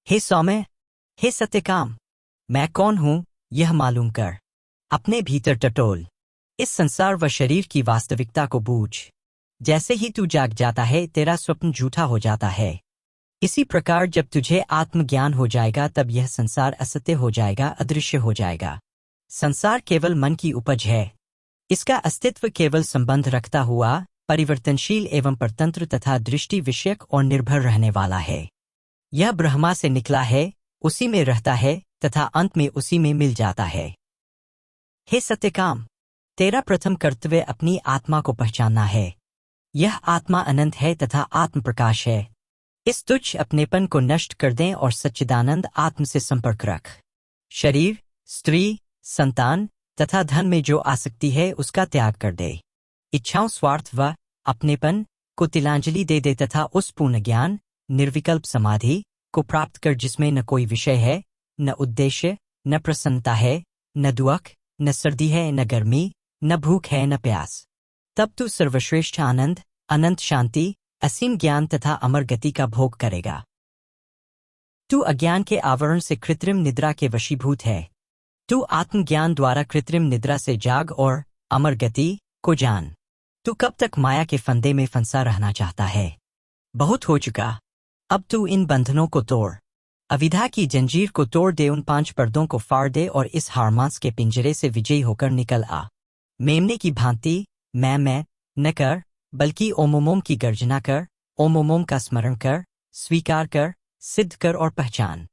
हे सौम्य, हे सत्यकाम, मैं कौन हूँ यह मालूम कर। अपने भीतर टटोल, इस संसार व शरीर की वास्तविकता को बूझ। जैसे ही तू जाग जाता है तेरा स्वप्न झूठा हो जाता है। इसी प्रकार जब तुझे आत्मज्ञान हो जाएगा तब यह संसार असत्य हो जाएगा, अदृश्य हो जाएगा। संसार केवल मन की उपज है। इसका अस्तित्व केवल संबंध रखता हुआ परिवर्तनशील एवं परतंत्र तथा दृष्टि विषयक और निर्भर रहने वाला है। यह ब्रह्मा से निकला है, उसी में रहता है तथा अंत में उसी में मिल जाता है। हे सत्यकाम, तेरा प्रथम कर्तव्य अपनी आत्मा को पहचानना है। यह आत्मा अनंत है तथा आत्म प्रकाश है। इस तुच्छ अपनेपन को नष्ट कर दें और सच्चिदानंद आत्म से संपर्क रख। शरीर, स्त्री, संतान तथा धन में जो आसक्ति है उसका त्याग कर दे। इच्छाओं, स्वार्थ व अपनेपन को तिलांजलि दे दे तथा उस पूर्ण ज्ञान, निर्विकल्प समाधि को प्राप्त कर जिसमें न कोई विषय है, न उद्देश्य, न प्रसन्नता है, न दुख, न सर्दी है, न गर्मी, न भूख है, न प्यास। तब तू सर्वश्रेष्ठ आनंद, अनंत शांति, असीम ज्ञान तथा अमर गति का भोग करेगा। तू अज्ञान के आवरण से कृत्रिम निद्रा के वशीभूत है। तू आत्मज्ञान द्वारा कृत्रिम निद्रा से जाग और अमर गति को जान। तू कब तक माया के फंदे में फंसा रहना चाहता है? बहुत हो चुका। अब तू इन बंधनों को तोड़, अविद्या की जंजीर को तोड़ दे, उन 5 पर्दों को फाड़ दे और इस हारमांस के पिंजरे से विजयी होकर निकल आ। मेमने की भांति मैं न कर, बल्कि ओम की गर्जना कर, ओम का स्मरण कर, स्वीकार कर, सिद्ध कर और पहचान।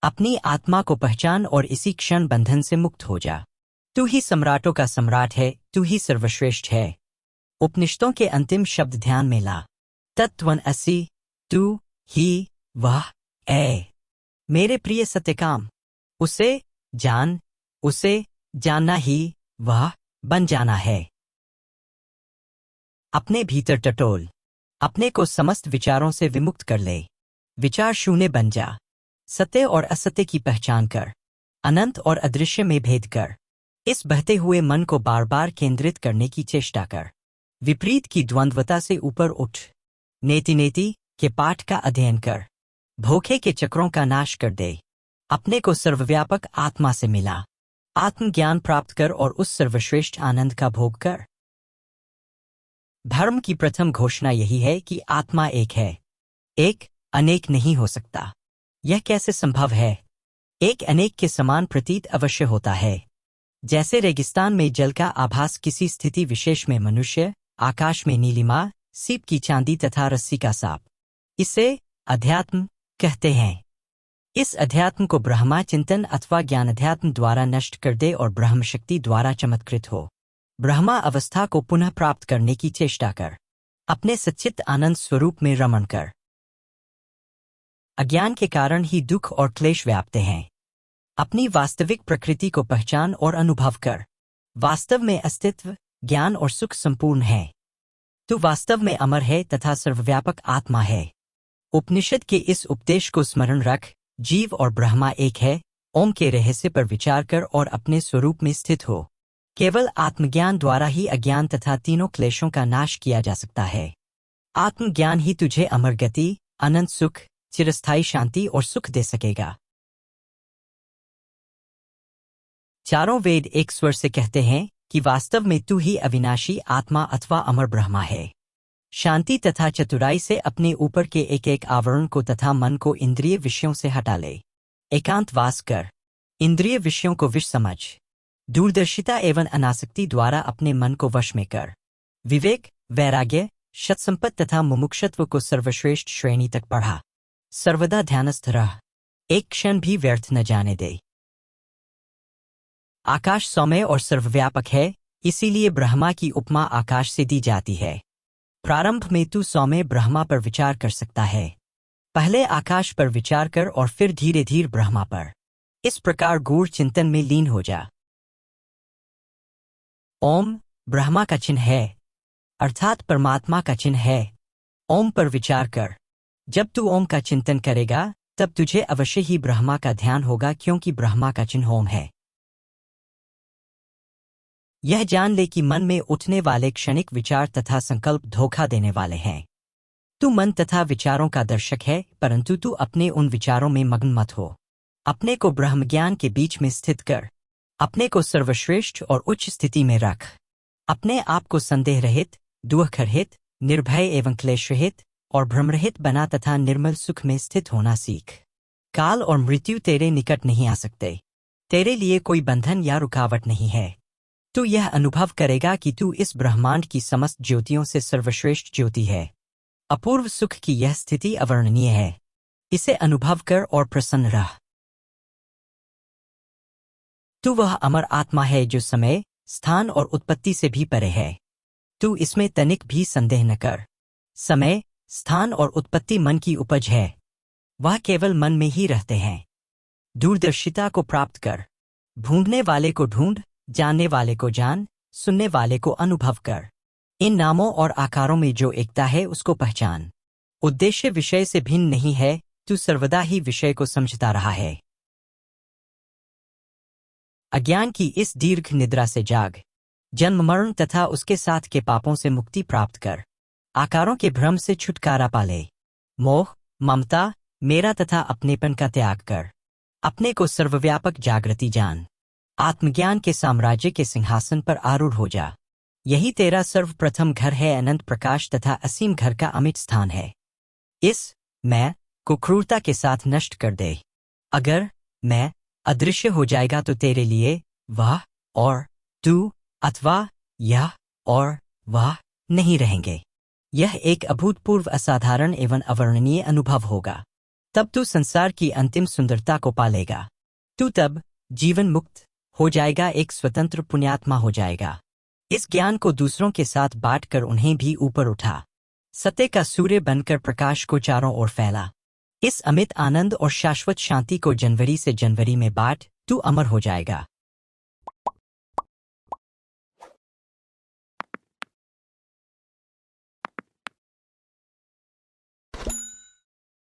अपनी आत्मा को पहचान और इसी क्षण बंधन से मुक्त हो जा। तू ही सम्राटों का सम्राट है, तू ही सर्वश्रेष्ठ है। उपनिषदों के अंतिम शब्द ध्यान में ला। तत्त्वमसि, तू ही वह है। मेरे प्रिय सत्यकाम, उसे जान, उसे जानना ही वह बन जाना है। अपने भीतर टटोल, अपने को समस्त विचारों से विमुक्त कर ले। विचार शून्य बन जा। सत्य और असत्य की पहचान कर, अनंत और अदृश्य में भेद कर। इस बहते हुए मन को बार बार केंद्रित करने की चेष्टा कर। विपरीत की द्वंद्वता से ऊपर उठ। नेति नेति के पाठ का अध्ययन कर। धोखे के चक्रों का नाश कर दे। अपने को सर्वव्यापक आत्मा से मिला। आत्मज्ञान प्राप्त कर और उस सर्वश्रेष्ठ आनंद का भोग कर। धर्म की प्रथम घोषणा यही है कि आत्मा एक है। एक अनेक नहीं हो सकता। यह कैसे संभव है? एक अनेक के समान प्रतीत अवश्य होता है। जैसे रेगिस्तान में जल का आभास किसी स्थिति विशेष में मनुष्य, आकाश में नीलिमा, सीप की चांदी तथा रस्सी का सांप। इसे अध्यात्म कहते हैं। इस अध्यात्म को ब्रह्मा चिंतन अथवा ज्ञानाध्यात्म द्वारा नष्ट कर दे और ब्रह्म शक्ति द्वारा चमत्कृत हो। ब्रह्मा अवस्था को पुनः प्राप्त करने की चेष्टा कर। अपने सच्चित आनंद स्वरूप में रमण कर। अज्ञान के कारण ही दुख और क्लेश व्याप्ते हैं। अपनी वास्तविक प्रकृति को पहचान और अनुभव कर। वास्तव में अस्तित्व, ज्ञान और सुख संपूर्ण है। तू वास्तव में अमर है तथा सर्वव्यापक आत्मा है। उपनिषद के इस उपदेश को स्मरण रख। जीव और ब्रह्मा एक है। ओम के रहस्य पर विचार कर और अपने स्वरूप में स्थित हो। केवल आत्मज्ञान द्वारा ही अज्ञान तथा तीनों क्लेशों का नाश किया जा सकता है। आत्मज्ञान ही तुझे अमर गति, अनंत सुख, चिरस्थायी शांति और सुख दे सकेगा। चारों वेद एक स्वर से कहते हैं कि वास्तव में तू ही अविनाशी आत्मा अथवा अमर ब्रह्मा है। शांति तथा चतुराई से अपने ऊपर के एक एक आवरण को तथा मन को इंद्रिय विषयों से हटा ले। एकांत वास कर। इंद्रिय विषयों को विष समझ। दूरदर्शिता एवं अनासक्ति द्वारा अपने मन को वश में कर। विवेक, वैराग्य, सत्संपत्ति तथा मुमुक्षत्व को सर्वश्रेष्ठ श्रेणी तक पढ़ा। सर्वदा ध्यानस्थ रह। एक क्षण भी व्यर्थ न जाने दे। आकाश सौम्य और सर्वव्यापक है, इसीलिए ब्रह्मा की उपमा आकाश से दी जाती है। प्रारंभ में तू सौम्य ब्रह्मा पर विचार कर सकता है। पहले आकाश पर विचार कर और फिर धीरे धीरे ब्रह्मा पर। इस प्रकार गूढ़ चिंतन में लीन हो जा। ओम ब्रह्मा का चिन्ह है, अर्थात परमात्मा का चिन्ह है। ओम पर विचार कर। जब तू ओम का चिंतन करेगा तब तुझे अवश्य ही ब्रह्मा का ध्यान होगा, क्योंकि ब्रह्मा का चिन्ह ओम है। यह जान ले कि मन में उठने वाले क्षणिक विचार तथा संकल्प धोखा देने वाले हैं। तू मन तथा विचारों का दर्शक है, परंतु तू अपने उन विचारों में मग्न मत हो। अपने को ब्रह्मज्ञान के बीच में स्थित कर। अपने को सर्वश्रेष्ठ और उच्च स्थिति में रख। अपने आप को संदेह रहित, दुख-रहित, निर्भय एवं क्लेश रहित और भ्रमरहित बना तथा निर्मल सुख में स्थित होना सीख। काल और मृत्यु तेरे निकट नहीं आ सकते। तेरे लिए कोई बंधन या रुकावट नहीं है। तू यह अनुभव करेगा कि तू इस ब्रह्मांड की समस्त ज्योतियों से सर्वश्रेष्ठ ज्योति है। अपूर्व सुख की यह स्थिति अवर्णनीय है। इसे अनुभव कर और प्रसन्न रह। तू वह अमर आत्मा है जो समय, स्थान और उत्पत्ति से भी परे है। तू इसमें तनिक भी संदेह न कर। समय, स्थान और उत्पत्ति मन की उपज है। वह केवल मन में ही रहते हैं। दूरदर्शिता को प्राप्त कर। ढूंढने वाले को ढूंढ, जानने वाले को जान, सुनने वाले को अनुभव कर। इन नामों और आकारों में जो एकता है उसको पहचान। उद्देश्य विषय से भिन्न नहीं है, तू सर्वदा ही विषय को समझता रहा है। अज्ञान की इस दीर्घ निद्रा से जाग। जन्म मरण तथा उसके साथ के पापों से मुक्ति प्राप्त कर। आकारों के भ्रम से छुटकारा पा ले। मोह, ममता, मेरा तथा अपनेपन का त्याग कर। अपने को सर्वव्यापक जागृति जान। आत्मज्ञान के साम्राज्य के सिंहासन पर आरूढ़ हो जा। यही तेरा सर्वप्रथम घर है, अनंत प्रकाश तथा असीम घर का अमिट स्थान है। इस मैं को क्रूरता के साथ नष्ट कर दे। अगर मैं अदृश्य हो जाएगा तो तेरे लिए वह और तू अथवा यह और वह नहीं रहेंगे। यह एक अभूतपूर्व, असाधारण एवं अवर्णनीय अनुभव होगा। तब तू संसार की अंतिम सुंदरता को पालेगा। तू तब जीवन मुक्त हो जाएगा, एक स्वतंत्र पुण्यात्मा हो जाएगा। इस ज्ञान को दूसरों के साथ बांटकर उन्हें भी ऊपर उठा। सत्य का सूर्य बनकर प्रकाश को चारों ओर फैला। इस अमित आनंद और शाश्वत शांति को जनवरी से जनवरी में बांट, तू अमर हो जाएगा।